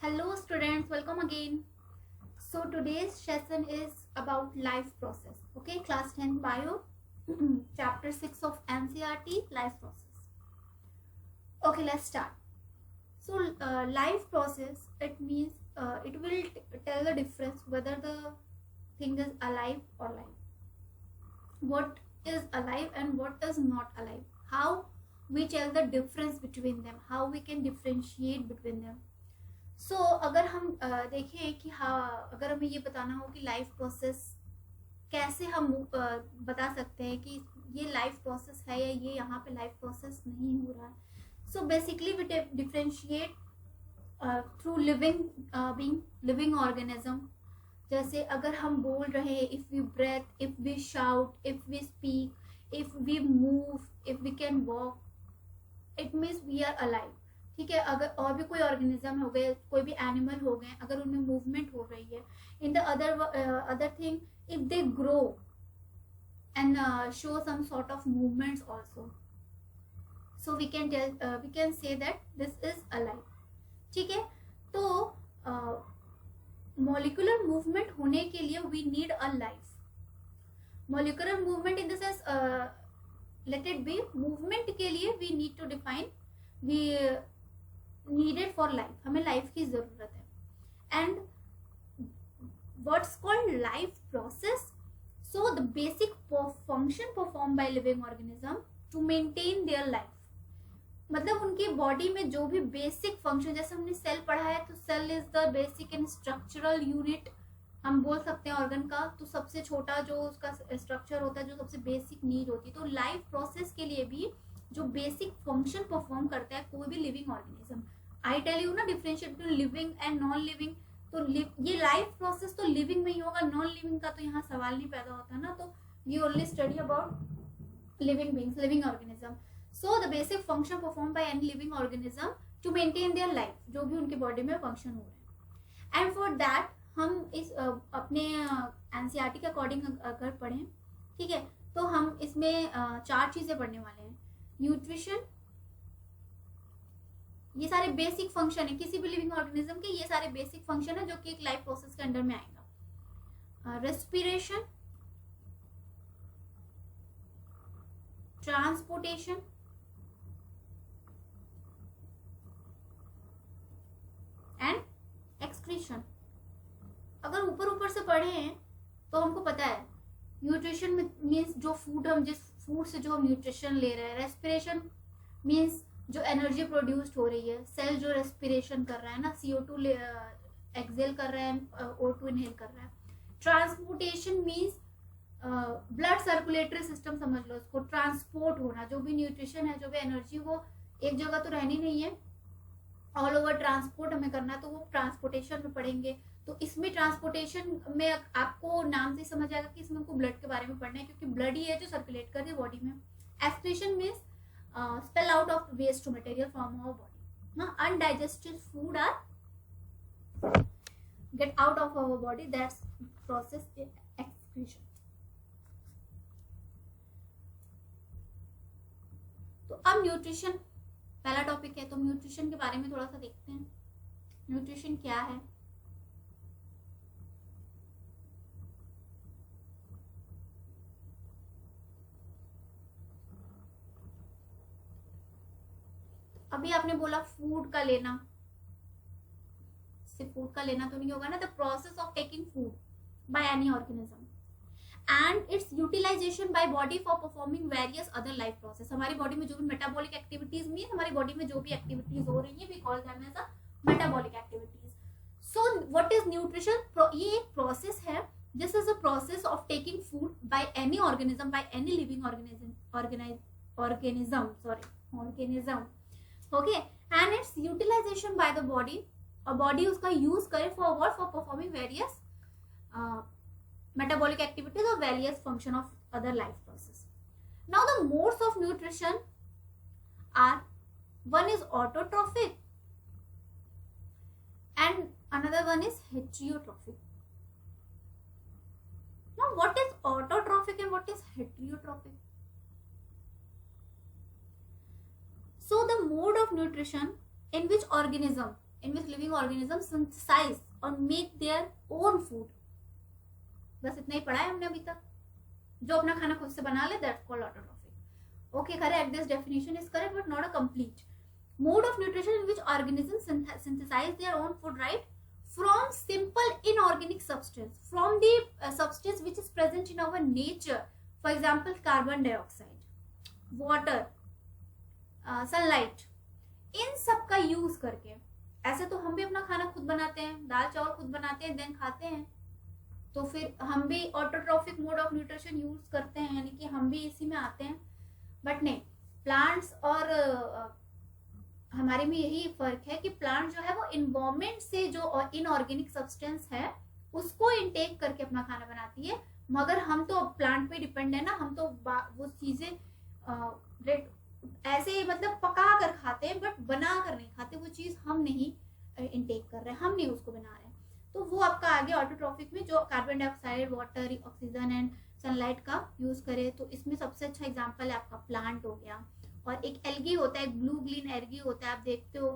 Hello students, welcome again. So today's session is about life process. Okay, class 10 bio, chapter 6 of NCERT, life process. Okay, let's start. So life process, it means it will tell the difference whether the thing is alive or live. What is alive and what is not alive. How we tell the difference between them. How we can differentiate between them. सो अगर हम देखें कि हाँ, अगर हमें ये बताना हो कि लाइफ प्रोसेस कैसे हम बता सकते हैं कि ये लाइफ प्रोसेस है या ये यहाँ पे लाइफ प्रोसेस नहीं हो रहा है. So basically we differentiate through living organism. जैसे अगर हम बोल रहे हैं, if we breathe, if we shout, if we speak, if we move, if we can walk, it means we are alive. ठीक है. अगर और भी कोई ऑर्गेनिज्म हो गए, कोई भी एनिमल हो गए, अगर उनमें मूवमेंट हो रही है, in the other thing, if they grow and show some sort of movements also, so we can say that this is alive. ठीक है. तो मॉलिक्यूलर मूवमेंट होने के लिए we need a life. Molecular movement in the sense, let it be, movement के लिए we need to define, we needed for life, हमें life की जरूरत है. And what's called life process, so the basic function perform by living organism to maintain their life. मतलब उनकी body में जो भी बेसिक फंक्शन, जैसे हमने सेल पढ़ा है, तो cell is the basic and structural unit हम बोल सकते हैं ऑर्गन का. तो सबसे छोटा जो उसका स्ट्रक्चर होता है, जो सबसे बेसिक नीड होती है. तो लाइफ प्रोसेस के लिए भी जो बेसिक फंक्शन परफॉर्म करता है कोई भी living organism. I tell you ना, differentiate between living and non living. तो ये लाइफ प्रोसेस तो लिविंग में ही होगा, नॉन लिविंग का तो यहाँ सवाल नहीं पैदा होता ना. तो ये only study about living beings, living organism. So the basic function perform by any living organism to maintain their life, जो भी उनकी बॉडी में फंक्शन हो रहे हैं. एंड फॉर दैट हम इस अपने एनसीईआरटी के अकॉर्डिंग अगर पढ़ें, ठीक है, तो हम इसमें 4 चीजें पढ़ने वाले हैं. न्यूट्रिशन, ये सारे बेसिक फंक्शन है किसी भी लिविंग ऑर्गेनिज्म के. ये सारे बेसिक फंक्शन है जो कि एक लाइफ प्रोसेस के अंडर में आएगा. Respiration, transportation, and excretion. अगर ऊपर ऊपर से पढ़े हैं तो हमको पता है न्यूट्रिशन मीन्स जो फूड, हम जिस फूड से जो हम न्यूट्रिशन ले रहे हैं. रेस्पिरेशन मीन्स जो एनर्जी प्रोड्यूस्ड हो रही है, सेल जो रेस्पिरेशन कर रहा है ना, CO2 एक्सेल कर रहा है, O2 इनहेल कर रहा है. Transportation means blood circulatory system समझ लो उसको, ट्रांसपोर्ट होना. जो भी न्यूट्रिशन है, जो भी एनर्जी, वो एक जगह तो रहनी नहीं है, ऑल ओवर ट्रांसपोर्ट हमें करना है, तो वो ट्रांसपोर्टेशन में पढ़ेंगे. तो इसमें ट्रांसपोर्टेशन में आपको नाम से समझ आएगा कि इसमें आपको ब्लड के बारे में पढ़ना है, क्योंकि ब्लड ही है जो सर्कुलेट कर रही है बॉडी में. Excretion means spill out of waste material from our body. Now, undigested food are get out of our body. That's process excretion. तो अब न्यूट्रिशन पहला टॉपिक है, तो न्यूट्रिशन के बारे में थोड़ा सा देखते हैं. न्यूट्रिशन क्या है. अभी आपने बोला फूड का लेना, सिर्फ फूड का लेना तो नहीं होगा ना. The process of taking food by any organism and its utilization by body for performing various other life process. हमारी बॉडी में जो भी मेटाबॉलिक एक्टिविटीज में, हमारी बॉडी में जो भी एक्टिविटीज हो रही है, we call them as a metabolic activities. So what is nutrition? ये एक प्रोसेस है. This is a process of taking food by any organism, by any living organism. Okay. And its utilization by the body, और body उसका use करे for what? For performing various metabolic activities or various function of other life process. Now the modes of nutrition are, one is autotrophic and another one is heterotrophic. Now what is autotrophic and what is heterotrophic? So the mode of nutrition in which organism in which living organisms synthesize or make their own food. बस इतना ही पढ़ा है हमने अभी तक. जो अपना खाना खुद से बना ले, that's called autotrophic. Okay, correct. This definition is correct, but not a complete. Mode of nutrition in which organisms synthesize their own food, right? From simple inorganic substance, from the substance which is present in our nature. For example, carbon dioxide, water, sunlight. इन सब का use करके, ऐसे तो हम भी अपना खाना खुद बनाते हैं, दाल चावल खुद बनाते हैं, देन खाते हैं. तो फिर हम भी autotrophic mode of nutrition use करते हैं, यानी कि हम भी इसी में आते हैं. बट नहीं, प्लांट्स और हमारे में यही फर्क है कि प्लांट जो है वो इन्वायरमेंट से जो इनऑर्गेनिक सब्सटेंस है उसको इनटेक करके अपना खाना बनाती है, मगर हम तो प्लांट पे डिपेंड है ना. हम तो वो चीजें ऐसे ही मतलब पका कर खाते हैं, बट बना कर नहीं खाते. वो चीज हम नहीं इनटेक कर रहे हैं, हम नहीं उसको बना रहे हैं. तो वो आपका आगे ऑटोट्रॉफिक में जो carbon dioxide, water, oxygen and sunlight का यूज करे. तो इसमें सबसे अच्छा एग्जांपल है आपका प्लांट हो गया. और एक एल्गी होता है, ब्लू ग्रीन एल्गी होता है, आप देखते हो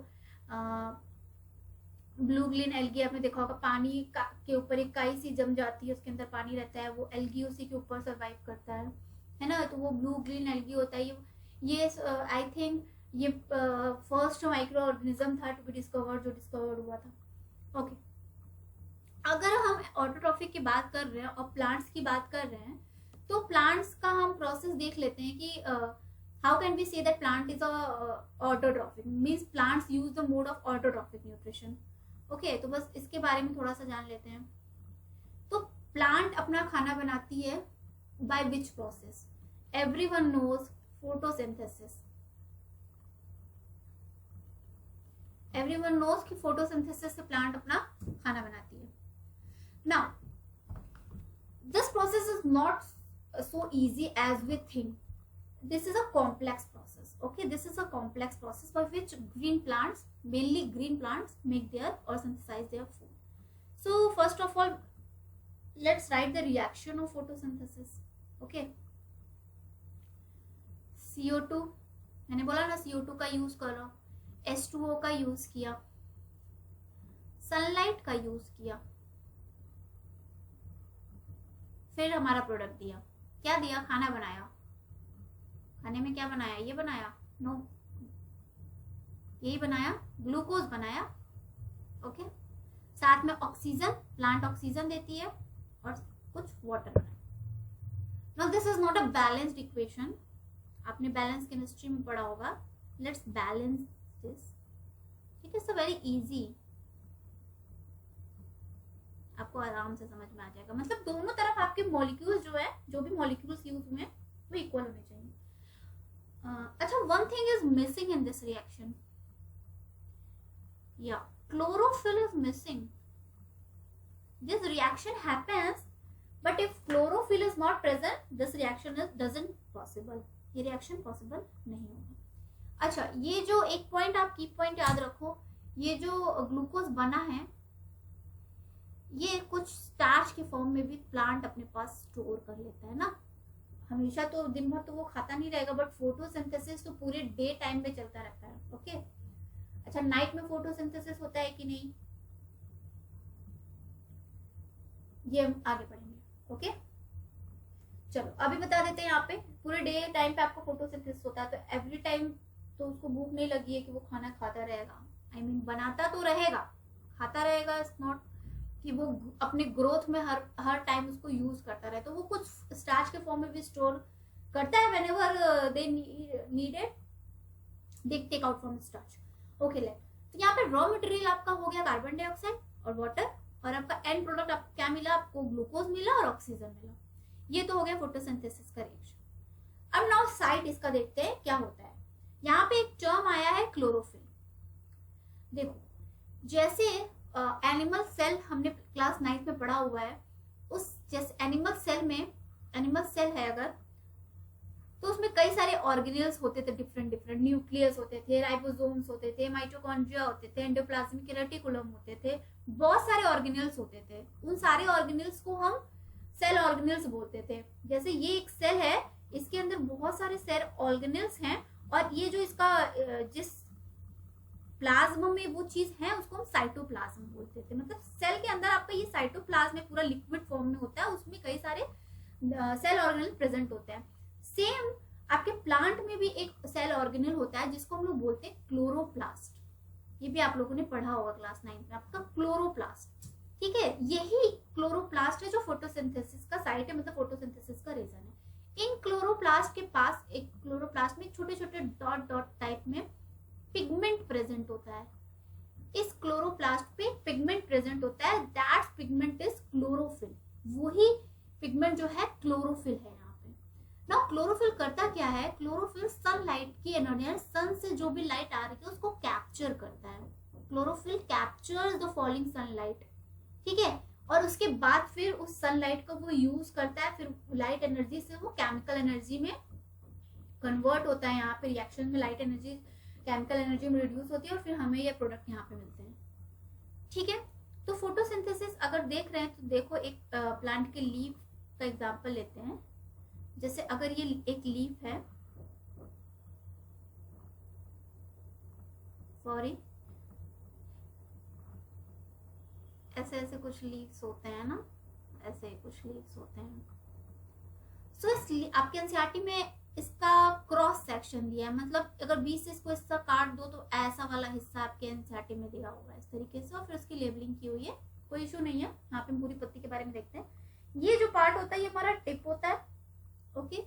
ब्लू ग्रीन एल्गी आपने देखा होगा. पानी के ऊपर एक काई सी जम जाती है, उसके अंदर पानी रहता है, वो एल्गी उसी के ऊपर सर्वाइव करता है ना. तो वो ब्लू ग्रीन एल्गी होता है. ये आई थिंक ये फर्स्ट माइक्रो ऑर्गेनिज्म था टू बी डिस्कवर्ड, जो डिस्कवर्ड हुआ था. ओके, अगर हम ऑटोट्रॉफिक की बात कर रहे हैं और प्लांट्स की बात कर रहे हैं, तो प्लांट्स का हम प्रोसेस देख लेते हैं कि how can we say that plant is autotrophic. Means plants use the mode of autotrophic nutrition. Okay, तो बस इसके बारे में थोड़ा सा जान लेते हैं. तो प्लांट अपना खाना बनाती है by which process? Everyone knows photosynthesis. Everyone knows कि फोटोसिंथेसिस से प्लांट अपना खाना बनाती है. Now this process is not so easy as we think. This is a complex process. Okay, this is a complex process by which green plants, mainly green plants, make their or synthesize their food. So first of all, let's write the reaction of photosynthesis. Okay, CO2 मैंने बोला ना, CO2 का use करो, H2O का use किया, sunlight का use किया, फिर हमारा प्रोडक्ट दिया. क्या दिया? खाना बनाया. खाने में क्या बनाया? ये बनाया? नो, यही बनाया, ग्लूकोज बनाया. ओके, साथ में ऑक्सीजन, प्लांट ऑक्सीजन देती है, और कुछ वाटर बनाया. Now this is not a balanced equation. आपने बैलेंस केमिस्ट्री में पढ़ा होगा. Let's balance this. It is a very easy, आपको आराम से समझ में आ जाएगा. मतलब दोनों तरफ आपके मॉलिक्यूल्स जो है, जो भी मॉलिक्यूल्स यूज हुए हैं वो इक्वल होने चाहिए. अच्छा, one thing is missing in this reaction. या chlorophyll is missing. This reaction happens, but if chlorophyll is not present, this reaction doesn't possible. ये reaction possible नहीं होगा. अच्छा, ये जो एक पॉइंट आप की पॉइंट याद रखो, ये जो ग्लूकोज बना है ये कुछ स्टार्च के फॉर्म में भी प्लांट अपने पास स्टोर कर लेता है ना. हमेशा तो दिन भर तो वो खाता नहीं रहेगा, बट फोटोसिंथेसिस तो पूरे डे टाइम में चलता रहता है. ओके, अच्छा, नाइट में फोटोसिंथेसिस होता है कि नहीं, ये हम आगे पढ़ेंगे. ओके, चलो अभी बता देते हैं. यहाँ पे पूरे डे टाइम पे आपको फोटोसिंथेसिस होता है, तो एवरी टाइम तो उसको भूख नहीं लगी है कि वो खाना खाता रहेगा. आई मीन बनाता तो रहेगा, खाता रहेगा. इट्स नॉट कि वो अपने ग्रोथ में हर टाइम उसको यूज करता रहे. तो वो कुछ स्टार्च के फॉर्म में भी स्टोर करता है. Whenever they needed they take out from starch. Okay, let. तो यहाँ पे रॉ मटेरियल आपका हो गया कार्बन डाइऑक्साइड और वाटर, और आपका एंड प्रोडक्ट आपको क्या मिला? आपको ग्लूकोज मिला और ऑक्सीजन मिला. ये तो हो गया फोटोसिंथेसिस का रिएक्शन. अब नाउ साइड इसका देखते हैं क्या होता है. यहाँ पे एक टर्म आया है क्लोरोफिल. देखो, जैसे एनिमल सेल हमने क्लास 9 में पढ़ा हुआ है, उस जैसे एनिमल सेल में, एनिमल सेल है अगर, तो उसमें कई सारे ऑर्गेनेल्स होते थे, डिफरेंट डिफरेंट. न्यूक्लियस होते थे, राइबोसोम्स होते थे, माइटोकॉन्ड्रिया होते थे, एंडोप्लाज्मिक रेटिकुलम होते थे, बहुत सारे ऑर्गेनेल्स होते थे. उन सारे ऑर्गेनेल्स को हम सेल ऑर्गेनेल्स बोलते थे. जैसे ये एक सेल है, इसके अंदर बहुत सारे सेल ऑर्गेनेल्स हैं, और ये जो इसका जिस प्लाज्म में वो चीज है उसको हम साइटोप्लाज्म बोलते थे। मतलब सेल के अंदर आपका ये साइटोप्लाज्म पूरा लिक्विड फॉर्म में होता है, उसमें कई सारे सेल ऑर्गेनल प्रेजेंट होते हैं। सेम आपके प्लांट में भी एक सेल ऑर्गेनल होता है जिसको हम लोग बोलते हैं क्लोरोप्लास्ट। ये भी आप लोगों ने पढ़ा होगा क्लास 9 में, आपका क्लोरोप्लास्ट। ठीक है, यही क्लोरोप्लास्ट है जो फोटोसिंथेसिस का साइट है, मतलब फोटोसिंथेसिस का रीजन है। इन क्लोरोप्लास्ट के पास एक क्लोरोप्लास्ट में छोटे छोटे डॉट डॉट टाइप में पिगमेंट प्रेजेंट होता है। इस क्लोरोप्लास्ट पे पिगमेंट प्रेजेंट होता है, दैट पिगमेंट इज क्लोरोफिल। वही पिगमेंट जो है क्लोरोफिल है यहाँ पे। नाउ क्लोरोफिल करता क्या है, क्लोरोफिल सनलाइट की एनर्जी, सन से जो भी लाइट आ रही है उसको कैप्चर करता है। Chlorophyll captures the falling sunlight, ठीक है, और उसके बाद फिर उस सनलाइट को वो यूज करता है, फिर लाइट एनर्जी से वो केमिकल एनर्जी में कन्वर्ट होता है। यहाँ पे रिएक्शन में लाइट एनर्जी केमिकल एनर्जी में रिड्यूस होती है और फिर हमें ये प्रोडक्ट यहाँ पे मिलते हैं। ठीक है, तो फोटोसिंथेसिस अगर देख रहे हैं तो देखो, एक प्लांट के लीफ का एग्जांपल लेते हैं। जैसे अगर ये एक लीफ है, सॉरी, ऐसे ऐसे कुछ लीव्स होते हैं ना, ऐसे कुछ लीव्स होते हैं। सो आपके एनसीईआरटी में इसका क्रॉस सेक्शन दिया है, मतलब अगर बीच से इसको हिस्सा काट दो तो ऐसा वाला हिस्सा आपके एनसीईआरटी में दिया होगा इस तरीके से, और फिर उसकी लेबलिंग की हुई है, कोई इशू नहीं है। यहाँ पे हम पूरी पत्ती के बारे में देखते हैं। ये जो पार्ट होता है ये हमारा टिप होता है, ओके,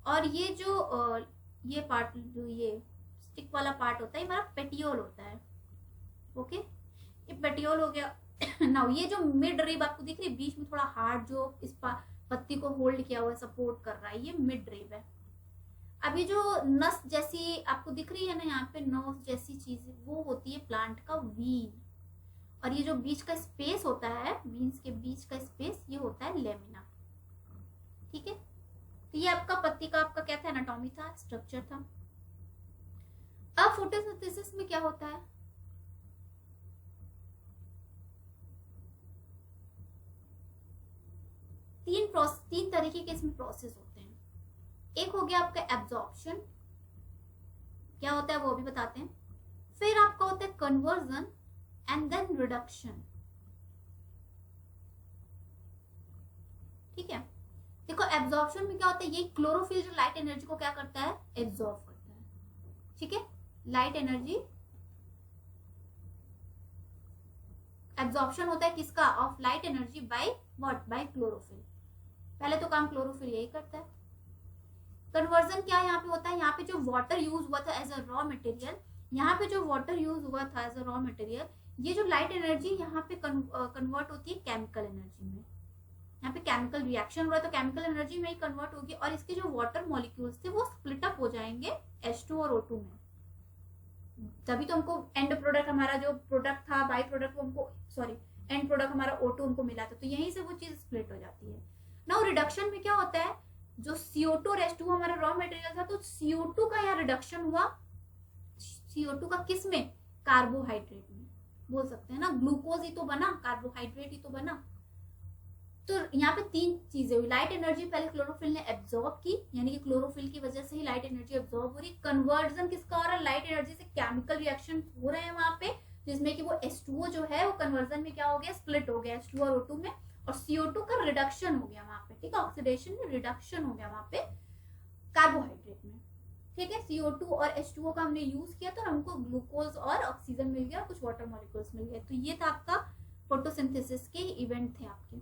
और ये जो ये पार्ट, जो ये स्टिक वाला पार्ट होता है, ये हमारा पेटियोल होता है, ओके, ये पेटियोल हो गया। नाउ ये जो मिड रिब आपको दिख रही है, बीच में थोड़ा हार्ड जो इस पत्ती को होल्ड किया हुआ है, सपोर्ट कर रहा है, ये मिड रिब है। अब ये जो नस जैसी आपको दिख रही है ना यहाँ पे, नोज जैसी चीज, वो होती है प्लांट का वीन, और ये जो बीच का स्पेस होता है, बीन्स के बीच का स्पेस, ये होता है लेमिना। ठीक है, तो ये आपका पत्ती का आपका क्या था, एनाटॉमी था, स्ट्रक्चर था। अब फोटोसिंथेसिस में क्या होता है, तीन तरीके के इसमें प्रोसेस होते हैं। एक हो गया आपका एब्जॉर्प्शन, क्या होता है वो भी बताते हैं। फिर आपका होता है कन्वर्जन एंड देन रिडक्शन। ठीक है, देखो एब्जॉर्प्शन में क्या होता है, ये क्लोरोफिल जो लाइट एनर्जी को क्या करता है, एब्जॉर्ब करता है। ठीक है, लाइट एनर्जी एब्जॉर्प्शन होता है किसका, of light energy by what, bye chlorophyll. पहले तो काम क्लोरोफिल यही करता है। कन्वर्जन क्या यहाँ पे होता है, यहाँ पे जो वाटर यूज हुआ था एज अ रॉ मटेरियल, यहाँ पे जो वाटर यूज हुआ था एज अ रॉ मटेरियल, ये जो लाइट एनर्जी यहाँ पे कन्वर्ट होती है केमिकल एनर्जी में। यहाँ पे केमिकल रिएक्शन हो रहा है तो केमिकल एनर्जी में ही कन्वर्ट होगी, और इसके जो वाटर मॉलिक्यूल्स थे वो स्प्लिट अप हो जाएंगे H2 और O2 में। तभी तो हमको एंड प्रोडक्ट, हमारा जो प्रोडक्ट था बाई प्रोडक्ट, वो हमको सॉरी एंड प्रोडक्ट हमारा O2 हमको मिला था, तो यहीं से वो चीज स्प्लिट हो जाती है। नाउ रिडक्शन में क्या होता है, जो CO2 और H2 हमारा रॉ मटेरियल था, तो CO2 का यहाँ रिडक्शन हुआ, CO2 का किस में, कार्बोहाइड्रेट में, बोल सकते हैं ना, ग्लूकोज ही तो बना, कार्बोहाइड्रेट ही तो बना। तो यहाँ पे तीन चीजें हुई, लाइट एनर्जी पहले क्लोरोफिल ने एब्जॉर्ब की, यानी कि क्लोरोफिल की वजह से ही लाइट एनर्जी एब्जॉर्ब हो रही। कन्वर्जन किसका हो रहा है, लाइट एनर्जी से केमिकल रिएक्शन हो रहे हैं वहां पे, जिसमें कि वो H2O जो है वो कन्वर्जन में क्या हो गया, स्प्लिट हो गया H2 और O2 में, और CO2 का रिडक्शन हो गया वहां पे। ठीक है, ऑक्सीडेशन में रिडक्शन हो गया वहां पे कार्बोहाइड्रेट में। ठीक है, CO2 और H2O का हमने यूज किया तो हमको ग्लूकोज और ऑक्सीजन मिल गया, कुछ वाटर मॉलिक्यूल्स मिल गए। तो ये था आपका फोटोसिंथेसिस के इवेंट थे आपके।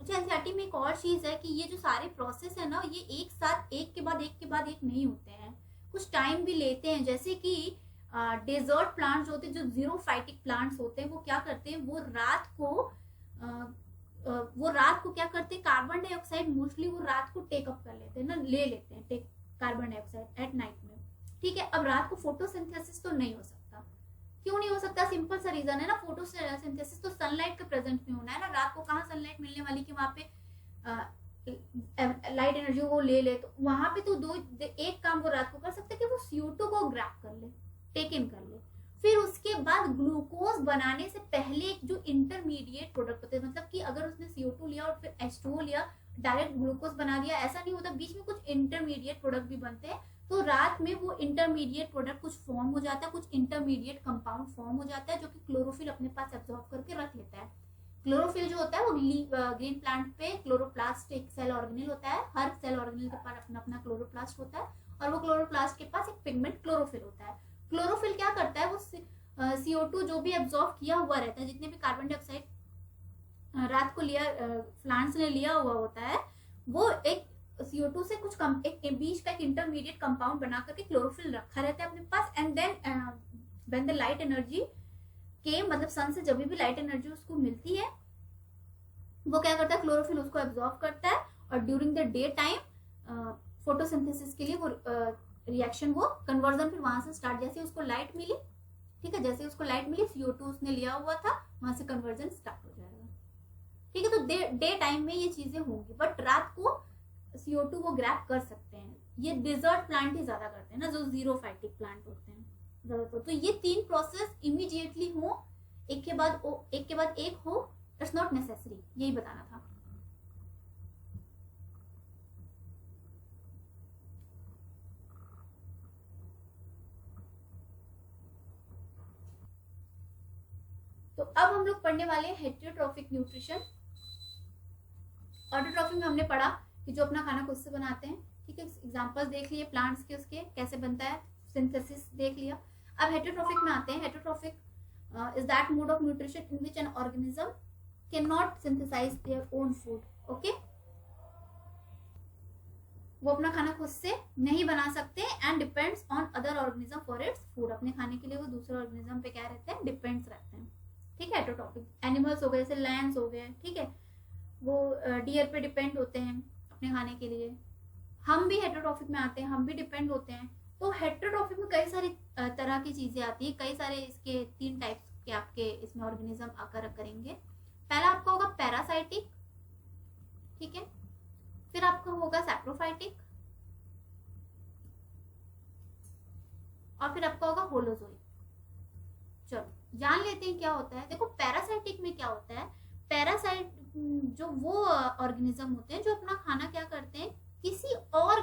अच्छा, एनसीईआरटी में एक और चीज है कि ये जो सारे प्रोसेस है ना, ये एक साथ एक के बाद एक नहीं होते हैं, कुछ टाइम भी लेते हैं। जैसे कि डेजर्ट प्लांट्स होते हैं, जो जीरोफाइटिक प्लांट्स होते हैं, वो क्या करते हैं, वो रात को क्या करते हैं, कार्बन डाइऑक्साइड मोस्टली वो रात को टेकअप कर लेते हैं ना, ले लेते हैं कार्बन डाइऑक्साइड एट नाइट में। ठीक है, अब रात को फोटोसिंथेसिस तो नहीं हो सकता। क्यों नहीं हो सकता, सिंपल सा रीजन है ना, फोटोसिंथेसिस तो सनलाइट के प्रेजेंट में होना है ना, रात को कहाँ सनलाइट मिलने वाली कि वहां पे लाइट एनर्जी वो ले तो वहां पे तो एक काम वो रात को कर सकते कि वो CO2 को ग्रैब कर ले, टेक इन कर ले, फिर उसके बाद ग्लूकोज बनाने से पहले जो इंटरमीडिएट प्रोडक्ट होते हैं, मतलब कि अगर उसने CO2 लिया और फिर H2O लिया, डायरेक्ट ग्लूकोज बना दिया, ऐसा नहीं होता, बीच में कुछ इंटरमीडिएट प्रोडक्ट भी बनते हैं, तो रात में वो इंटरमीडिएट प्रोडक्ट कुछ फॉर्म हो जाता है, कुछ इंटरमीडिएट कंपाउंड फॉर्म हो जाता है जो कि क्लोरोफिल अपने पास एब्जॉर्ब करके रख लेता है। क्लोरोफिल जो होता है वो ग्रीन प्लांट पे क्लोरोप्लास्ट एक सेल ऑर्गेनेल होता है, हर सेल ऑर्गेनेल के पास अपना अपना क्लोरोप्लास्ट होता है और वो क्लोरोप्लास्ट के पास एक पिगमेंट क्लोरोफिल होता है। क्लोरोफिल क्या करता है, वो CO2 जो भी एब्जॉर्ब किया हुआ रहता है, जितने भी कार्बन डाइऑक्साइड रात को लिया प्लांट्स ने लिया हुआ होता है, वो एक CO2 से कुछ एक बीच का एक इंटरमीडिएट कंपाउंड बना करके क्लोरोफिल रखा रहता है अपने पास। And then when the light energy के मतलब सन से जब भी लाइट एनर्जी उसको मिलती है, वो क्या करता है, क्लोरोफिल उसको एब्जॉर्ब करता है और during the day time photosynthesis के लिए वो रिएक्शन, वो कन्वर्जन फिर वहां से स्टार्ट, जैसे उसको लाइट मिली, ठीक है, जैसे उसको लाइट मिली CO2 उसने लिया हुआ था, वहां से कन्वर्जन स्टार्ट हो जाएगा। ठीक है, तो डे टाइम में ये चीजें होंगी, बट रात को CO2 वो ग्रैब कर सकते हैं। ये डिजर्ट प्लांट ही ज्यादा करते हैं ना, जो जीरोफाइटिक प्लांट होते हैं ज्यादातर। तो ये 3 प्रोसेस इमीडिएटली हो, एक के बाद एक हो, इट्स नॉट नेसेसरी, यही बताना था। तो अब हम लोग पढ़ने वाले हैं हेटेरोट्रॉफिक न्यूट्रिशन। ऑटोट्रॉफिक में हमने पढ़ा कि जो अपना खाना खुद से बनाते हैं, ठीक है, एग्जांपल्स देख लिए प्लांट्स के, उसके कैसे बनता है, सिंथेसिस देख लिया। अब हेटेरोट्रॉफिक में आते हैं। Heterotrophic is that mode of nutrition in which an organism cannot synthesize their own food. Okay, वो अपना खाना खुद से नहीं बना सकते and depends on other organism for its food. अपने खाने के लिए वो दूसरे ऑर्गेनिज्म पे क्या रहते हैं, डिपेंड्स रहते हैं। ठीक है, हेटेरोट्रॉफिक एनिमल्स हो गए, जैसे लैंड्स हो गए, ठीक है, वो डियर पे डिपेंड होते हैं अपने खाने के लिए। हम भी हेटेरोट्रॉफिक में आते हैं, हम भी डिपेंड होते हैं। तो हेटेरोट्रॉफिक में कई सारी तरह की चीजें आती है, कई सारे इसके 3 टाइप्स के आपके इसमें ऑर्गेनिज्म आकर करेंगे। पहला आपका होगा पैरासाइटिक, ठीक है, फिर आपका होगा सैप्रोफाइटिक और फिर आपका होगा होलोजोइक। चलो जान लेते हैं क्या होता है। देखो पैरासाइटिक में क्या होता है, पैरासाइट जो वो ऑर्गेनिज्म होते हैं जो अपना खाना क्या करते हैं, किसी और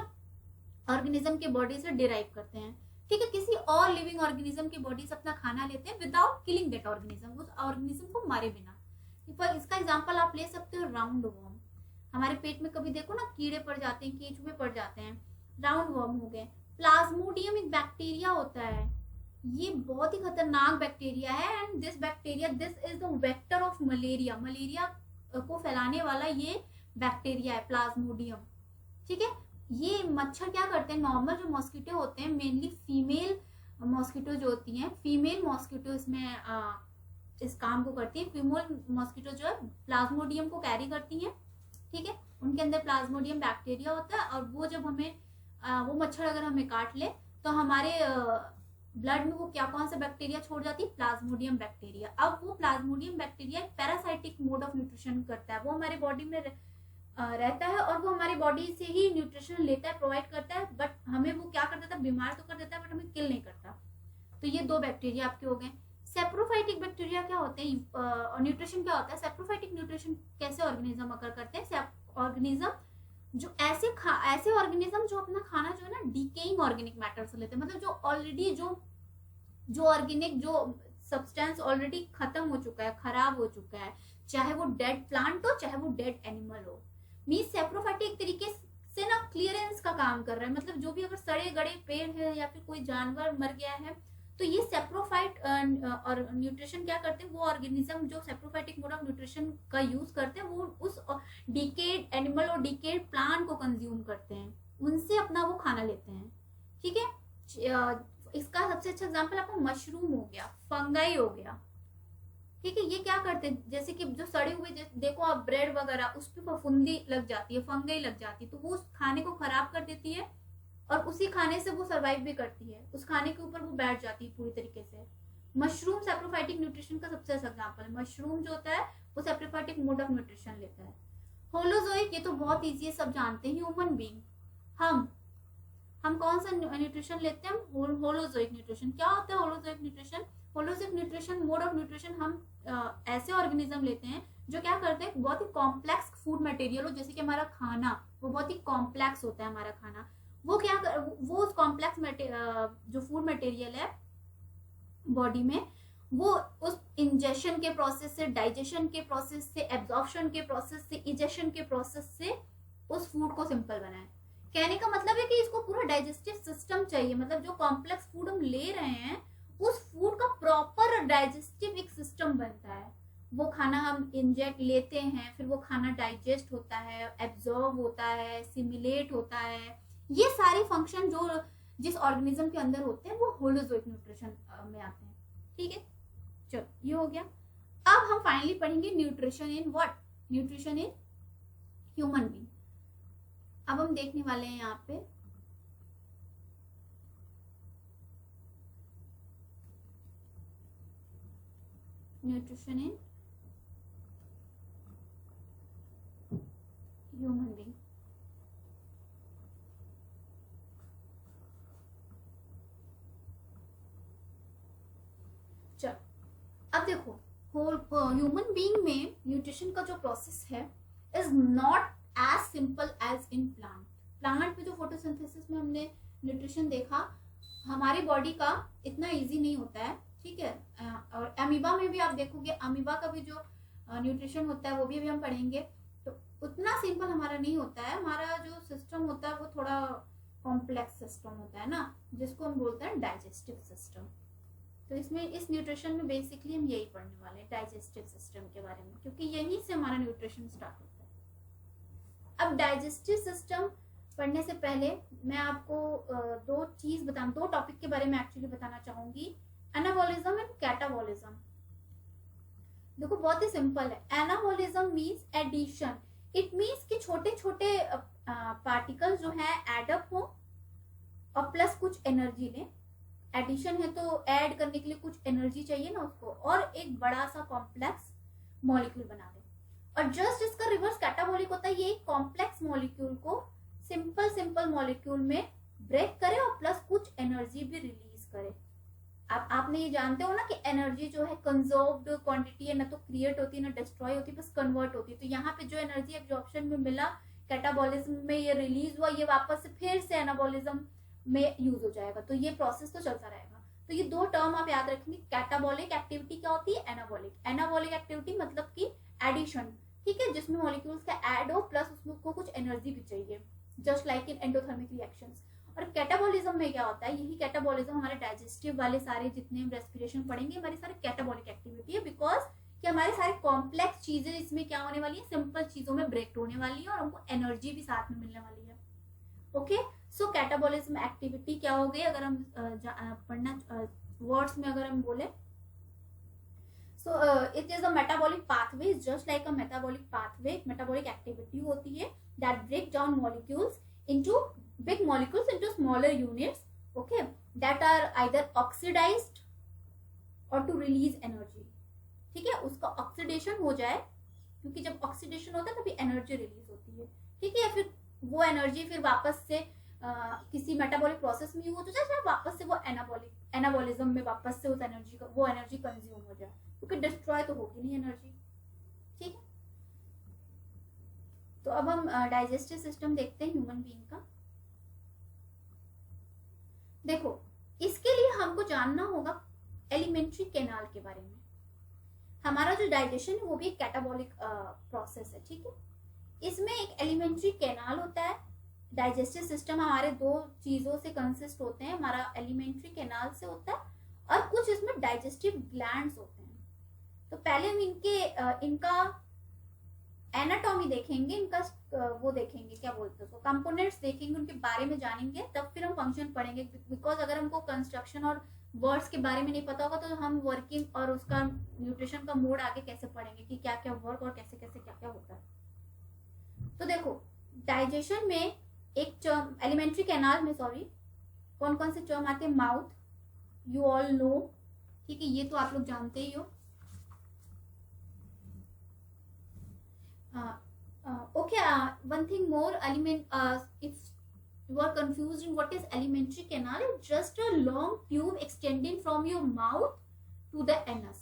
ऑर्गेनिज्म के बॉडी से डिराइव करते हैं। ठीक है, किसी और लिविंग ऑर्गेनिज्म की बॉडी से अपना खाना लेते हैं विदाउट किलिंग दैट ऑर्गेनिज्म, उस ऑर्गेनिज्म को मारे बिना। इसका एग्जांपल आप ले सकते हो राउंड वर्म। हमारे पेट में कभी देखो ना कीड़े पड़ जाते हैं, केंचुए पड़ जाते हैं, राउंड वर्म हो गए। प्लाज्मोडियम एक बैक्टीरिया होता है, ये बहुत ही खतरनाक बैक्टीरिया है and this bacteria, this is the vector of malaria. Malaria को फैलाने वाला ये बैक्टीरिया है प्लाज्मोडियम। ठीक है, ये मच्छर क्या करते हैं, नॉर्मल जो मॉस्किटो होते हैं, मेनली फीमेल मॉस्किटो जो होती हैं, फीमेल मॉस्किटो इसमें इस काम को करती है। फीमेल मॉस्किटो जो है प्लाज्मोडियम को कैरी करती हैं। ठीक है, उनके अंदर प्लाज्मोडियम बैक्टीरिया होता है और वो जब हमें वो मच्छर अगर हमें काट ले तो हमारे ब्लड में वो क्या कौन सा बैक्टीरिया छोड़ जाती है, प्लाज्मोडियम बैक्टीरिया। अब वो प्लाज्मोडियम बैक्टीरिया एक पैरासाइटिक मोड ऑफ न्यूट्रिशन करता है, वो हमारी बॉडी में रहता है और वो हमारी बॉडी से ही न्यूट्रिशन लेता है, प्रोवाइड करता है, बट हमें वो क्या कर देता है, बीमार तो कर देता है बट हमें किल नहीं करता। तो ये 2 बैक्टीरिया आपके हो गए। सेप्रोफाइटिक बैक्टीरिया क्या होते हैं और न्यूट्रिशन क्या होता है। सेप्रोफाइटिक न्यूट्रिशन कैसे ऑर्गेनिज्म अकर करते हैं, ऑर्गेनिज्म जो ऐसे ऑर्गेनिज्म जो अपना खाना जो है ना डिकेइंग ऑर्गेनिक मैटर से लेते हैं, मतलब जो ऑलरेडी जो ऑर्गेनिक जो सब्सटेंस ऑलरेडी खत्म हो चुका है, खराब हो चुका है, चाहे वो डेड प्लांट हो चाहे वो डेड एनिमल हो। मींस सेप्रोफाइटिक एक तरीके से ना क्लियरेंस का काम कर रहा है, मतलब जो भी अगर सड़े गड़े पेड़ है या फिर कोई जानवर मर गया है तो ये सेप्रोफाइट और न्यूट्रिशन क्या करते हैं, वो ऑर्गेनिज्म जो सेप्रोफाइटिक मोड ऑफ न्यूट्रिशन का यूज करते हैं वो उस डिकेड एनिमल और डिकेड प्लांट को कंज्यूम करते हैं, उनसे अपना वो खाना लेते हैं। ठीक है, इसका सबसे अच्छा एग्जांपल आपको मशरूम हो गया, फंगाई हो गया। ठीक है, ये क्या करते हैं, जैसे कि जो सड़े हुए देखो आप ब्रेड वगैरह उस पर फफूंदी लग जाती है, फंगाई लग जाती है, तो वो उस खाने को खराब कर देती है और उसी खाने से वो सर्वाइव भी करती है, उस खाने के ऊपर वो बैठ जाती है पूरी तरीके से। मशरूम सेप्रोफाइटिक न्यूट्रिशन का सबसे अच्छा एग्जांपल है। मशरूम जो होता है वो सेप्रोफाइटिक मोड ऑफ न्यूट्रिशन लेता है। होलोजोइक, ये तो बहुत ईजी है, सब जानते हैं, ह्यूमन बीइंग। हम कौन सा न्यूट्रिशन लेते हैं, होलोजोइक न्यूट्रिशन। क्या होता है holozoic nutrition, holozoic nutrition mode of nutrition हम ऐसे ऑर्गेनिज्म लेते हैं जो क्या करते हैं, बहुत ही कॉम्प्लेक्स फूड मटेरियल हो, जैसे कि हमारा खाना वो बहुत ही कॉम्प्लेक्स होता है हमारा खाना, वो क्या वो उस कॉम्प्लेक्स जो फूड मटेरियल है बॉडी में, वो उस इंजेशन के प्रोसेस से, डाइजेशन के प्रोसेस से, एब्जॉर्प्शन के प्रोसेस से, इजेशन के प्रोसेस से उस फूड को सिंपल बनाए। कहने का मतलब है कि इसको पूरा डाइजेस्टिव सिस्टम चाहिए, मतलब जो कॉम्प्लेक्स फूड हम ले रहे हैं उस फूड का प्रॉपर डाइजेस्टिव एक सिस्टम बनता है। वो खाना हम इंजेक्ट लेते हैं, फिर वो खाना डाइजेस्ट होता है, एब्जॉर्ब होता है, सिमुलेट होता है, ये सारे फंक्शन जो जिस ऑर्गेनिज्म के अंदर होते हैं वो होलोजोइक न्यूट्रिशन में आते हैं। ठीक है, चलो ये हो गया। अब हम फाइनली पढ़ेंगे nutrition in what, nutrition in human being. अब हम देखने वाले हैं यहाँ पे न्यूट्रिशन इन ह्यूमन बीइंग। चलो अब देखो, ह्यूमन बीइंग में न्यूट्रिशन का जो प्रोसेस है is not as simple as in plant. Plant में जो फोटोसिंथेसिस में हमने न्यूट्रिशन देखा, हमारी बॉडी का इतना इजी नहीं होता है। ठीक है, और अमीबा में भी आप देखोगे, अमीबा का भी जो न्यूट्रिशन होता है वो भी अभी हम पढ़ेंगे, तो उतना सिंपल हमारा नहीं होता है। हमारा जो सिस्टम होता है वो थोड़ा कॉम्प्लेक्स सिस्टम होता है ना, जिसको हम बोलते हैं डाइजेस्टिव सिस्टम। तो इसमें इस न्यूट्रिशन में बेसिकली हम यही पढ़ने वाले हैं, डाइजेस्टिव सिस्टम के बारे में, क्योंकि यहीं से हमारा न्यूट्रिशन स्टार्ट होता है। अब डाइजेस्टिव सिस्टम पढ़ने से पहले मैं आपको दो टॉपिक के बारे में एक्चुअली बताना चाहूंगी, एनाबॉलिज्म एंड कैटाबॉलिज्म। देखो बहुत ही सिंपल है। Anabolism means addition. It means कि छोटे छोटे पार्टिकल्स जो है एडअप हो और प्लस कुछ एनर्जी लें। एडिशन है तो ऐड करने के लिए कुछ एनर्जी चाहिए ना उसको, और एक बड़ा सा कॉम्प्लेक्स मॉलिक्यूल बना दे। और जस्ट इसका रिवर्स कैटाबॉलिक होता है, ये एक कॉम्प्लेक्स मॉलिक्यूल को सिंपल मॉलिक्यूल में ब्रेक करे और प्लस कुछ एनर्जी भी रिलीज करे। अब आपने ये जानते हो ना कि एनर्जी जो है कंजर्व्ड क्वांटिटी है, ना तो क्रिएट होती है ना डिस्ट्रॉय होती है, बस कन्वर्ट होती है। तो यहाँ पे जो एनर्जी एब्जॉर्प्शन में मिला कैटाबॉलिज्म में, ये रिलीज हुआ, ये वापस से फिर से एनाबॉलिज्म में यूज हो जाएगा। तो ये प्रोसेस तो चलता रहेगा। तो ये दो टर्म आप याद रखेंगे। कैटाबॉलिक एक्टिविटी क्या होती है, एनाबॉलिक एक्टिविटी मतलब कि एडिशन, ठीक है, जिसमें मॉलिक्यूल्स का ऐड हो प्लस उसको कुछ एनर्जी भी चाहिए, just like in endothermic reactions. और कैटाबॉलिज्म में क्या होता है, यही कैटाबॉलिज्म हमारे डाइजेस्टिव वाले सारे जितने हम रेस्पिरेशन पढ़ेंगे हमारी सारे कैटाबॉलिक एक्टिविटी है, बिकॉज कि हमारे सारे कॉम्प्लेक्स चीजें इसमें क्या होने वाली है, सिंपल चीजों में ब्रेक होने वाली है और हमको एनर्जी भी साथ में मिलने वाली है। ओके, सो कैटाबॉलिज्म एक्टिविटी क्या हो गई, अगर हम पढ़ना वर्ड्स में अगर हम बोले, so it is a metabolic pathway, just like a metabolic pathway, metabolic activity होती है that break down molecules into big molecules into smaller units, okay, that are either oxidized or to release energy। ठीक है, उसका oxidation हो जाए, क्योंकि जब oxidation होता है तभी एनर्जी रिलीज होती है। ठीक है, फिर वो एनर्जी फिर वापस से किसी मेटाबॉलिक प्रोसेस में यूज हो जाए, वापस से वो एनाबॉलिज्म में वापस से उस एनर्जी का वो एनर्जी कंज्यूम हो जाए, क्योंकि डिस्ट्रॉय तो होगी नहीं एनर्जी। ठीक है, तो अब हम डाइजेस्टिव सिस्टम देखते हैं ह्यूमन बीइंग का। देखो, इसके लिए हमको जानना होगा एलिमेंट्री कैनाल के बारे में। हमारा जो डाइजेशन है वो भी एक कैटाबॉलिक प्रोसेस है। ठीक है, इसमें एक एलिमेंट्री कैनाल होता है। डाइजेस्टिव सिस्टम हमारे दो चीजों से कंसिस्ट होते हैं, हमारा एलिमेंट्री कैनाल से होता है और कुछ इसमें डाइजेस्टिव ग्लैंड्स होते हैं। तो पहले हम इनका एनाटॉमी देखेंगे, इनका वो देखेंगे, क्या बोलते हैं उसको, कंपोनेंट्स देखेंगे, उनके बारे में जानेंगे, तब फिर हम फंक्शन पढ़ेंगे। बिकॉज अगर हमको कंस्ट्रक्शन और वर्ड्स के बारे में नहीं पता होगा तो हम वर्किंग और उसका न्यूट्रिशन का मोड आगे कैसे पढ़ेंगे कि क्या क्या वर्क और कैसे कैसे क्या क्या होता है। तो देखो, डाइजेशन में एक टर्म एलिमेंट्री कैनाल में, सॉरी, कौन कौन से टर्म आते हैं, माउथ, यू ऑल नो, ठीक है, ये तो आप लोग जानते ही हो। Okay, one thing more, if you are confused in what is alimentary canal, it's just a long tube extending from your mouth to the anus।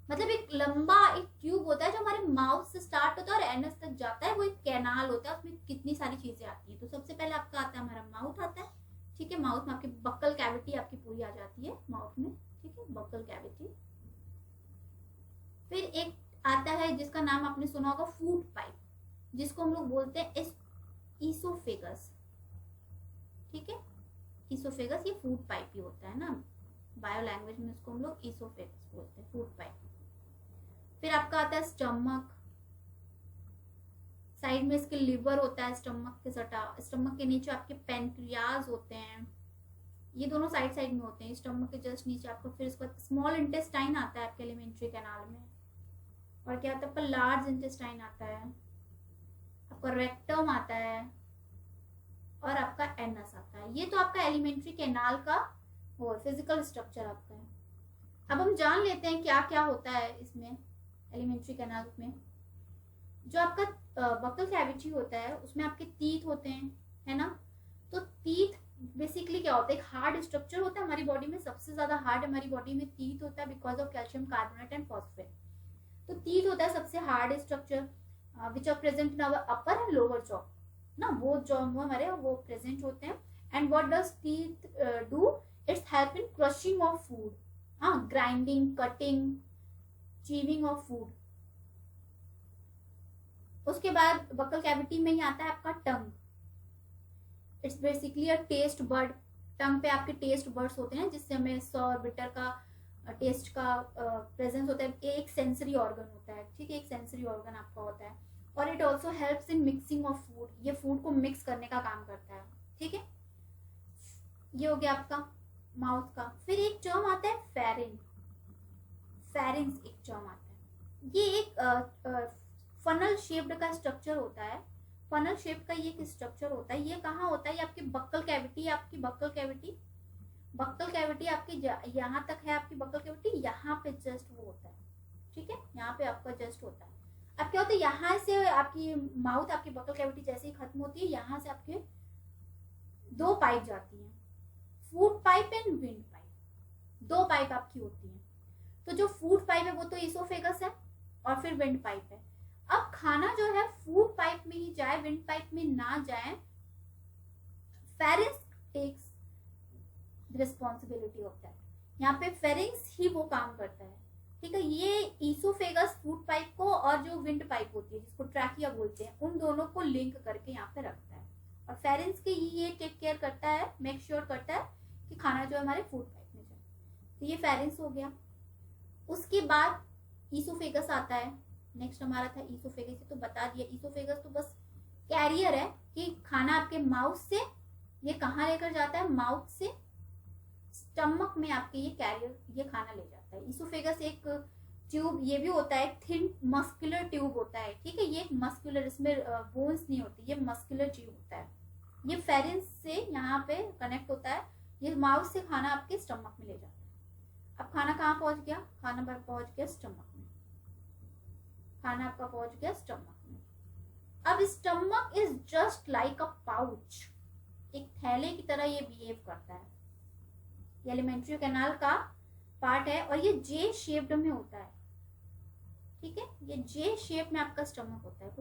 मतलब एक लंबा एक ट्यूब होता है जो हमारे माउथ से स्टार्ट होता है और एनस तक जाता है, वो एक कैनाल होता है उसमें कितनी सारी चीजें आती है। तो सबसे पहले आपका आता है हमारा माउथ आता है, ठीक है। माउथ में आपकी बक्कल कैविटी आपकी पूरी आ जाती है माउथ में, ठीक है, बक्कल कैविटी। फिर एक आता है जिसका नाम आपने सुना होगा फूड पाइप, जिसको हम लोग बोलते हैं ईसोफेगस, ठीक है। ईसोफेगस ये फूड पाइप ही होता है ना, बायो लैंग्वेज में इसको हम लोग ईसोफेगस बोलते हैं, फूड पाइप। फिर आपका आता है स्टमक, साइड में इसके लिवर होता है स्टमक के सटा, स्टमक के नीचे आपके पेनक्रियाज होते हैं, ये दोनों साइड साइड में होते हैं स्टमक के जस्ट नीचे आपका। फिर इसके बाद स्मॉल इंटेस्टाइन आता है आपके एलिमेंट्री कैनाल में, और क्या आता है आपका लार्ज इंटेस्टाइन आता है, आपका रेक्टम आता है, और आपका एनस आता है। ये तो आपका एलिमेंट्री कैनाल का और फिजिकल स्ट्रक्चर आपका है। अब हम जान लेते हैं क्या क्या होता है इसमें एलिमेंट्री कैनाल में। जो आपका बक्कल कैविटी होता है उसमें आपके टीथ होते हैं, है ना। तो टीथ बेसिकली क्या होता है, एक हार्ड स्ट्रक्चर होता है हमारी बॉडी में, सबसे ज्यादा हार्ड हमारी बॉडी में टीथ होता है because of calcium carbonate and phosphate. तो टीथ होता है सबसे hard structure which are present in our upper and lower jaw ना, वो जो हमारे वो प्रेजेंट होते हैं। And what does teeth do, it's help in crushing of food, हाँ, grinding, cutting, chewing of food. उसके बाद बक्कल कैविटी में ही आता है आपका tongue, it's basically a taste bud. Tongue पे आपके टेस्ट बर्ड्स होते हैं जिससे हमें सॉर बिटर का टेस्ट का प्रेजेंस होता है। एक सेंसरी ऑर्गन होता है, ठीक है, एक सेंसरी ऑर्गन आपका होता है। और it also helps in mixing of food, ये फूड को मिक्स करने का काम करता है, ठीक है। ये हो गया आपका माउथ का। फिर एक टर्म आता है फेरिंग, फेरिंग्स एक टर्म आता है। ये एक फनल शेप्ड का स्ट्रक्चर होता है, फनल शेप का ये एक स्ट्रक्चर होता है। ये कहाँ होता है, ये आपकी बक्कल कैविटी, आपकी बक्कल कैविटी, बक्कल कैविटी आपकी यहाँ तक है, आपकी बक्कल कैविटी यहाँ पे जस्ट वो होता है, ठीक है, यहाँ पे आपका जस्ट होता है। अब क्या होता है, यहाँ से आपकी माउथ आपकी बक्कल कैविटी जैसे ही खत्म होती है, यहाँ से आपके दो पाइप जाती हैं, food pipe and wind pipe, दो पाइप आपकी होती हैं। तो जो फूड पाइप है वो तो ईसोफेगस है, और फिर विंड पाइप है। अब खाना जो है फूड पाइप में ही जाए, विंड पाइप में ना जाए, pharynx takes responsibility of that. यहाँ पे फेरिंक्स ही वो काम करता है, ठीक है। ये ईसोफेगस फूड पाइप को और जो विंड पाइप होती है जिसको ट्रैकिया बोलते हैं, उन दोनों को लिंक करके यहाँ पे रखता है, और फेरिंक्स के ये टेक केयर करता है, मेक श्योर करता है कि खाना जो हमारे फूड पाइप में जाए। तो ये फेरिंक्स हो गया। उसके बाद ईसोफेगस आता है, नेक्स्ट हमारा था ईसोफेगस, तो बता दिया। ईसोफेगस तो बस कैरियर है कि खाना आपके माउथ से ये कहाँ लेकर जाता है, माउथ से स्टमक में आपके ये कैरियर ये खाना ले जाता है। ईसोफेगस एक ट्यूब ये भी होता है, थिन मस्कुलर ट्यूब होता है, ठीक है। ये मस्कुलर, इसमें बोन्स नहीं होती, ये मस्कुलर ट्यूब होता है। ये फेरिंक्स से यहाँ पे कनेक्ट होता है, ये माउथ से खाना आपके स्टमक में ले जाता है। अब खाना कहाँ पहुंच गया, खाना पर पहुंच गया स्टमक में, खाना आपका पहुंच गया स्टमक में। अब stomach is just like a pouch, एक थैले की तरह ये बिहेव करता है। ये एलिमेंट्री कैनाल का पार्ट है और ये जे शेप्ड में होता है, ठीक है। ये जे शेप में आपका स्टमक होता है,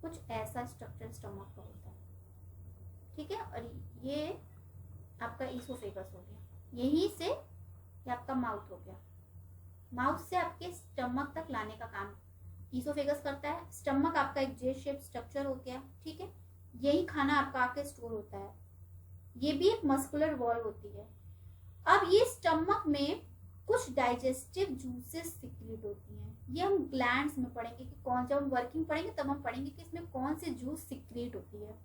कुछ ऐसा स्ट्रक्चर स्टमक का होता है, ठीक है। और ये आपका ईसोफेगस हो गया, यहीं से ये आपका माउथ हो गया, माउथ से आपके स्टमक तक लाने का काम ईसोफेगस करता है। स्टमक आपका एक जे शेप स्ट्रक्चर हो गया, ठीक है। यही खाना आपका आके स्टोर होता है, ये भी एक मस्कुलर वॉल होती है। अब ये स्टमक में कुछ डाइजेस्टिव जूसेस सिक्रीट होती हैं, ये हम ग्लैंड्स में पढ़ेंगे कि कौन, जब हम वर्किंग पढ़ेंगे तब हम पढ़ेंगे कि इसमें कौन से जूस सिक्रीट होती है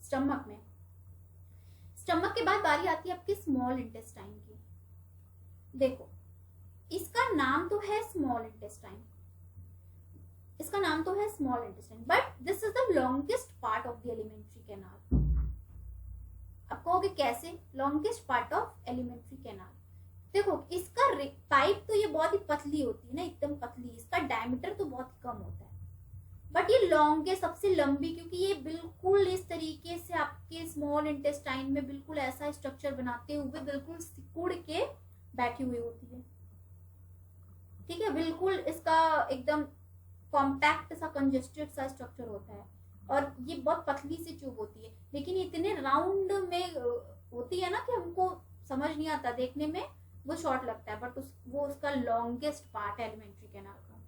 स्टमक में। स्टमक के बाद बारी आती है आपकी स्मॉल इंटेस्टाइन की। देखो इसका नाम तो है स्मॉल इंटेस्टाइन, इसका नाम तो है small intestine, but this is the longest part of the alimentary canal. अब कहोगे कैसे, longest part of alimentary canal. देखो इसका पाइप तो ये बहुत ही पतली होती है ना, एकदम पतली, इसका डायमीटर तो बहुत ही कम होता है, बट ये लॉन्गेस्ट सबसे लंबी, क्योंकि ये बिल्कुल इस तरीके से आपके स्मॉल इंटेस्टाइन में बिल्कुल ऐसा स्ट्रक्चर बनाते हुए बिल्कुल सिकुड़ के बैठी हुई होती है, ठीक है। बिल्कुल इसका एकदम कॉम्पैक्ट सा कंजेस्टेड सा स्ट्रक्चर होता है, और ये बहुत पतली सी ट्यूब होती है, लेकिन इतने राउंड में होती है ना कि हमको समझ नहीं आता देखने में, वो शॉर्ट लगता है, बट वो उसका लॉन्गेस्ट पार्ट है एलिमेंट्री कैनाल का।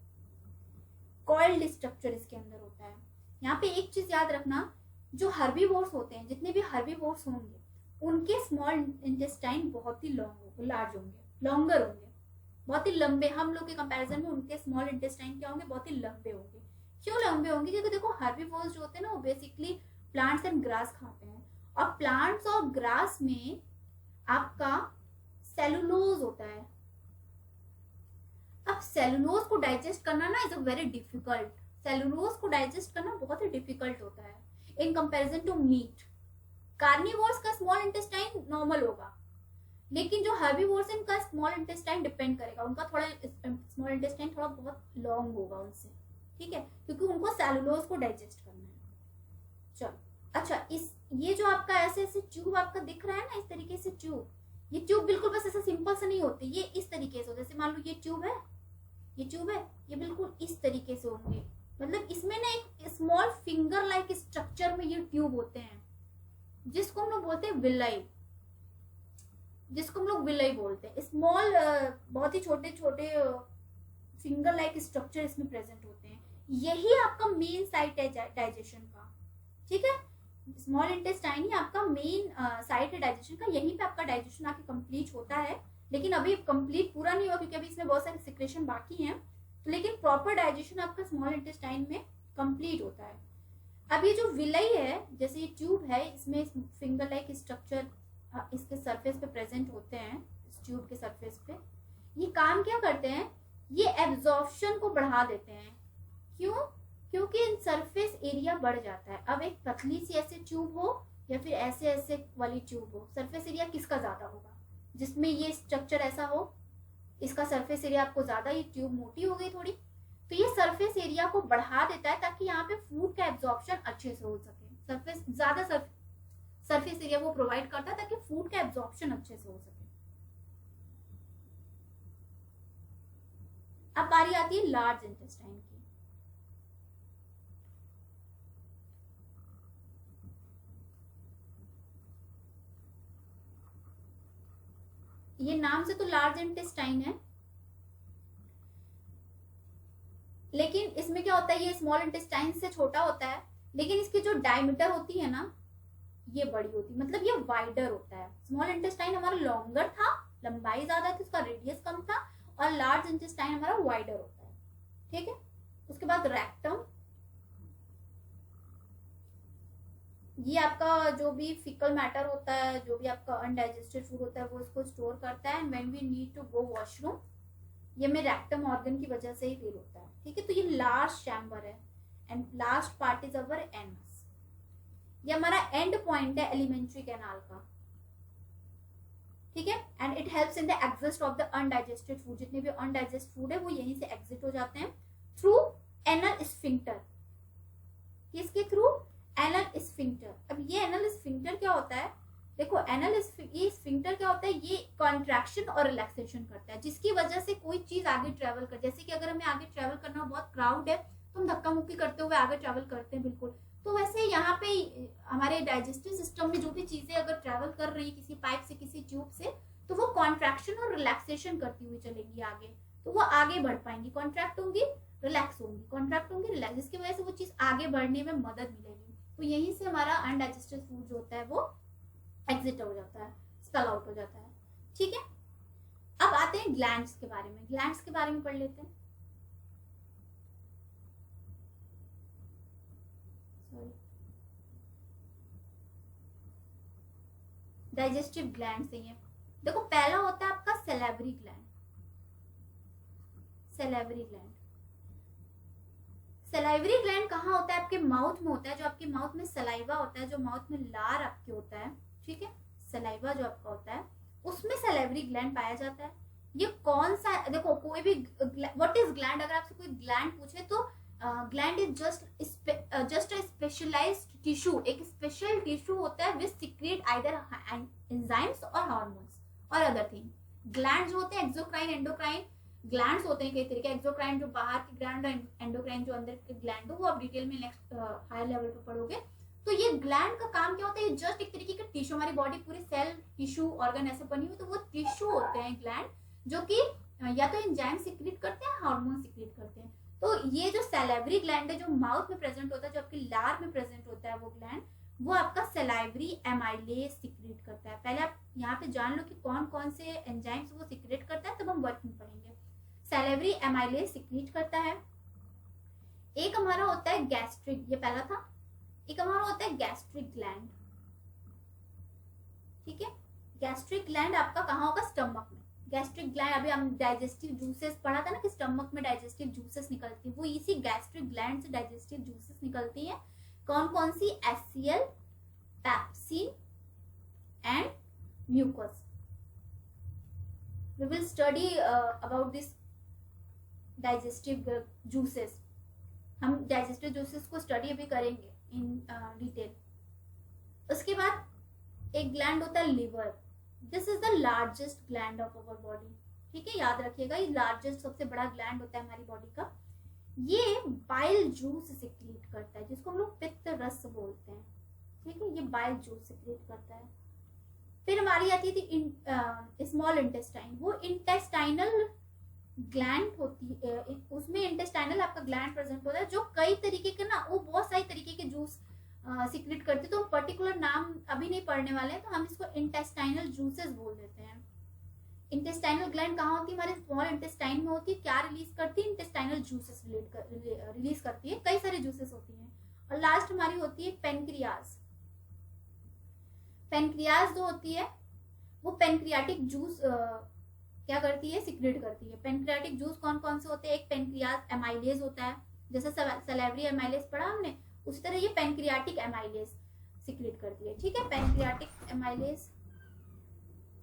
कॉइल्ड स्ट्रक्चर इसके अंदर होता है। यहाँ पे एक चीज याद रखना, जो हर्बीवोर्स होते हैं, जितने भी हर्बीवोर्स होंगे उनके स्मॉल इंटेस्टाइन बहुत ही लार्ज होंगे, लॉन्गर होंगे, बहुत ही लंबे। हम लोग के कंपैरिजन में उनके स्मॉल इंटेस्टाइन क्या होंगे, बहुत ही लंबे होंगे। क्यों लंबे होंगे? क्योंकि देखो हर्बीवोर्स जो होते हैं ना वो बेसिकली प्लांट्स एंड ग्रास खाते हैं, और प्लांट्स और ग्रास में आपका सेलुलोज होता है। अब सेलुलोज को डाइजेस्ट करना ना is a very difficult, cellulose को डाइजेस्ट करना बहुत ही डिफिकल्ट होता है in comparison to meat. Carnivores का स्मॉल इंटेस्टाइन नॉर्मल होगा, लेकिन जो हर्बीवोर्स हैं उनका स्मॉल इंटेस्टाइन डिपेंड करेगा, उनका थोड़ा स्मॉल इंटेस्टाइन थोड़ा बहुत लॉन्ग होगा उनसे, ठीक है, क्योंकि उनको सेलुलोज को डाइजेस्ट करना है। चलो अच्छा, ये जो आपका ऐसे ऐसे ट्यूब आपका दिख रहा है ना, इस तरीके से ट्यूब, ये ट्यूब बिल्कुल बस ऐसा सिंपल से नहीं होती, ये इस तरीके से होते, जैसे मान लो ये ट्यूब है, ये ट्यूब है, ये बिल्कुल इस तरीके से होंगे, मतलब इसमें ना एक स्मॉल फिंगर लाइक स्ट्रक्चर में ये ट्यूब होते हैं, जिसको हम लोग बोलते हैं विलाई, जिसको हम लोग विलाई बोलते हैं। स्मॉल बहुत ही छोटे छोटे फिंगर लाइक स्ट्रक्चर इसमें प्रेजेंट होते हैं, यही आपका मेन साइट है डाइजेशन का, ठीक है। स्मॉल इंटेस्टाइन ही आपका मेन साइट है डाइजेशन का, यहीं पे आपका डाइजेशन आके कंप्लीट होता है, लेकिन अभी कंप्लीट पूरा नहीं हुआ क्योंकि अभी इसमें बहुत सारे सिक्रेशन बाकी हैं, तो लेकिन प्रॉपर डाइजेशन आपका स्मॉल इंटेस्टाइन में कंप्लीट होता है। अब ये जो विलाई है, जैसे ये ट्यूब है, इसमें फिंगर लाइक स्ट्रक्चर इसके सरफेस पे प्रेजेंट होते हैं, इस ट्यूब के सरफेस पे, ये काम क्या करते हैं, ये एब्जॉर्प्शन को बढ़ा देते हैं। क्यों? क्योंकि सरफेस एरिया बढ़ जाता है। अब एक पतली सी ऐसे ट्यूब हो या फिर ऐसे ऐसे वाली ट्यूब हो, सरफेस एरिया किसका ज्यादा होगा? जिसमें ये स्ट्रक्चर ऐसा हो, इसका सरफेस एरिया आपको ज्यादा, ये ट्यूब मोटी हो गई थोड़ी, तो ये सरफेस एरिया को बढ़ा देता है ताकि यहाँ पे फूड का एब्जॉर्प्शन अच्छे से हो सके। सरफेस ज्यादा सरफेस एरिया वो प्रोवाइड करता है ताकि फूड का एब्जॉर्प्शन अच्छे से हो सके। अब बारी आती है लार्ज इंटेस्टाइन की। ये नाम से तो लार्ज इंटेस्टाइन है, लेकिन इसमें क्या होता है, ये स्मॉल इंटेस्टाइन से छोटा होता है, लेकिन इसकी जो डायमीटर होती है ना ये बड़ी होती है, मतलब ये वाइडर होता है। स्मॉल इंटेस्टाइन हमारा लॉन्गर था, लंबाई ज्यादा थी, उसका रेडियस कम था, और लार्ज इंटेस्टाइन हमारा वाइडर होता है, ठीक है। उसके बाद रेक्टम, ये आपका जो भी फिकल मैटर होता है, जो भी आपका अनडाइजेस्टेड फूड होता है, वो इसको स्टोर करता है, and when we need to go washroom, ये में रेक्टम ऑर्गन की वजह से ही फील होता है, ठीक है। तो ये लास्ट चैम्बर है, and last part is our anus, ये हमारा एंड पॉइंट है एलिमेंट्री कैनाल का, ठीक है। And it helps in the exist of the undigested food, जितने भी अनडाइजेस्ट फूड है वो यहीं से एग्जिट हो जाते हैं थ्रू एनल स्फिंक्टर, किसके थ्रू? Anal sphincter. अब ये एनल स्फिंक्टर क्या होता है, देखो एनल ये स्फिंक्टर क्या होता है, ये कॉन्ट्रैक्शन और रिलैक्सेशन करता है, जिसकी वजह से कोई चीज आगे ट्रेवल कर, जैसे कि अगर हमें आगे ट्रेवल करना बहुत क्राउड है तो हम धक्का मुक्की करते हुए आगे ट्रेवल करते हैं, बिल्कुल। तो वैसे यहाँ पे हमारे डाइजेस्टिव सिस्टम में जो भी चीजें अगर ट्रेवल कर रही है किसी पाइप से, किसी ट्यूब से, तो वो कॉन्ट्रैक्शन और रिलैक्सेशन करती हुई चलेंगी आगे, तो वो आगे बढ़ पाएंगी, कॉन्ट्रैक्ट होंगी, रिलैक्स होंगी, कॉन्ट्रैक्ट होंगी, रिलैक्स, जिसकी वजह से वो चीज आगे बढ़ने में मदद मिलेगी। तो यहीं से हमारा अनडाइजेस्टेड फूड जो होता है वो एग्जिट हो जाता है, स्पेल आउट हो जाता है, ठीक है। अब आते हैं ग्लैंड्स के बारे में, ग्लैंड्स के बारे में पढ़ लेते हैं। डाइजेस्टिव ग्लैंड से है, देखो पहला होता है आपका salivary gland. Salivary gland, salivary gland कहाँ होता है? आपके माउथ में होता है, जो आपके माउथ में सलाइवा होता है, जो माउथ में लार आपके होता है, ठीक है, सलाइवा जो आपका होता है उसमें सैलिवरी ग्लैंड पाया जाता है। ये कौन सा, देखो कोई भी व्हाट इज ग्लैंड, अगर आपसे कोई ग्लैंड पूछे तो gland is just a specialised tissue, एक स्पेशल टिश्यू होता है विच सीक्रेट आइदर एंजाइम्स और हार्मोन्स और अदर थिंग। ग्लैंड जो होते हैं एक्सोक्राइन, एंडोक्राइन, ग्लैंड्स होते हैं कई तरीके, एक्सोक्राइन जो बाहर के ग्लैंड, एंडोक्राइन जो अंदर के ग्लैंड हो, वो आप डिटेल में नेक्स्ट हायर लेवल पे पढ़ोगे। तो ये ग्लैंड का काम क्या होता है, ये जस्ट एक तरीके का टिश्यू, हमारी बॉडी पूरी सेल टिश्यू ऑर्गन ऐसे बनी हुई, तो वो टिश्यू होते हैं ग्लैंड, जो कि या तो एंजाइम सिक्रीट करते हैं, हार्मोन सिक्रीट करते हैं। तो ये जो सैलिवरी ग्लैंड है, जो माउथ में प्रेजेंट होता है, जो आपकी लार में प्रेजेंट होता है, वो ग्लैंड वो आपका सैलिवरी एमाइलेज सिक्रीट करता है। पहले आप यहाँ पे जान लो कि कौन कौन से एंजाइम्स वो सिक्रीट करता है, तब हम वर्किंग पढ़ेंगे। सैलिवरी एमाइलेज सिक्रीट करता है। एक हमारा होता है गैस्ट्रिक, ये पहला था। एक हमारा होता है गैस्ट्रिक ग्लैंड, ठीक है। गैस्ट्रिक ग्लैंड आपका कहाँ होगा, स्टमक में। गैस्ट्रिक ग्लैंड, अभी हम डाइजेस्टिव जूसेस पढ़ा था ना कि स्टमक में डाइजेस्टिव जूसेस निकलती है, वो इसी गैस्ट्रिक ग्लैंड से डाइजेस्टिव जूसेस निकलती है। कौन कौन सी, HCL, pepsin and mucus. we will study about this digestive juices। हम डाइजेस्टिव जूसेस को स्टडी अभी करेंगे इन डिटेल। उसके बाद एक ग्लैंड होता है liver. This is the largest gland of our body, ठीक है, याद रखिएगा, ये लार्जेस्ट सबसे बड़ा ग्लैंड होता है हमारी बॉडी का। ये बाइल जूस सिक्रीट करता है, जिसको हम लोग पित्त रस बोलते हैं, ठीक है, ये बाइल जूस सिक्रीट करता है। फिर हमारी आती थी स्मॉल इंटेस्टाइन, वो इंटेस्टाइनल ग्लैंड होती है, उसमें इंटेस्टाइनल आपका ग्लैंड प्रेजेंट होता है, जो कई तरीके के ना, वो बहुत सारी तरीके के जूस सिक्रेट करते, तो हम पर्टिकुलर नाम अभी नहीं पढ़ने वाले हैं, तो हम इसको इंटेस्टाइनल जूसेस बोल देते हैं। इंटेस्टाइनल ग्लैंड कहाँ होती है, हमारे स्मॉल इंटेस्टाइन में होती है। क्या रिलीज करती है, इंटेस्टाइनल जूसेस रिलीज करती है, कई सारे जूसेस होती हैं। और लास्ट हमारी होती है पेनक्रियाज। पेनक्रियाज जो होती है, वो पेनक्रियाटिक जूस क्या करती है, सिक्रेट करती है। पेनक्रियाटिक जूस कौन कौन से होते हैं, एक पेनक्रियाज एमाइलेज होता है, जैसे सैलिवरी एमाइलेज पढ़ा हमने, उसी तरह ये पेनक्रियाटिक एमाइलेज सिक्रेट करती है, ठीक है। पेनक्रियाटिक एमाइलेज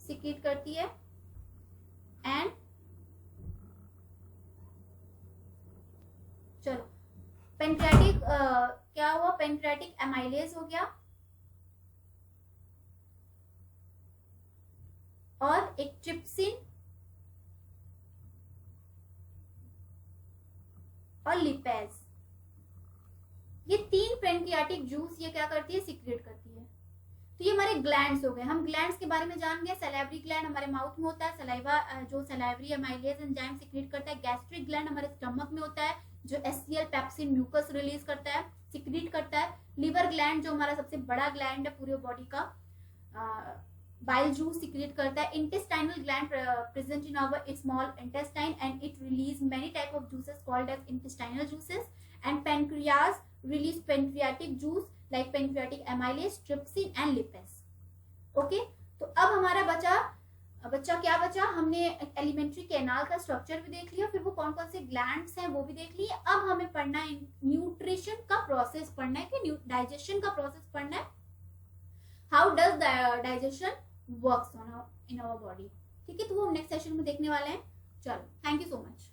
सिक्रेट करती है। एंड चलो पेनक्रियाटिक क्या हुआ, पेनक्रियाटिक एमाइलेज हो गया, और एक ट्रिप्सिन और लिपेज, ये तीन पेनक्रियाटिक जूस ये क्या करती है, सिक्रेट करती है। तो ये हमारे ग्लैंड्स हो गए। हम ग्लैंड्स के बारे में जान गए। सैलिवरी ग्लैंड हमारे माउथ में होता है, सलाइवा जो सैलिवरी एमाइलेज एंजाइम सिक्रेट करता है। गैस्ट्रिक ग्लैंड हमारे स्टमक में होता है, जो एचसीएल, पेप्सिन, म्यूकस रिलीज करता है, सिक्रेट करता है। लिवर ग्लैंड जो हमारा सबसे बड़ा ग्लैंड है पूरी बॉडी का, bile juice secrete करता है। intestinal gland present in our small intestine and it release many type of juices called as intestinal juices, and pancreas release pancreatic juice like pancreatic amylase, trypsin and lipase। Okay, तो अब हमारा बच्चा क्या बचा, हमने alimentary canal का structure भी देख लिया, फिर वो कौन कौन से ग्लैंड्स हैं वो भी देख लिए। अब हमें पढ़ना है न्यूट्रिशन का प्रोसेस पढ़ना है, कि डाइजेशन का प्रोसेस पढ़ना है। How does digestion works in our body, ठीक है, तो वो नेक्स्ट सेशन में देखने वाले हैं। चलो, थैंक यू सो मच।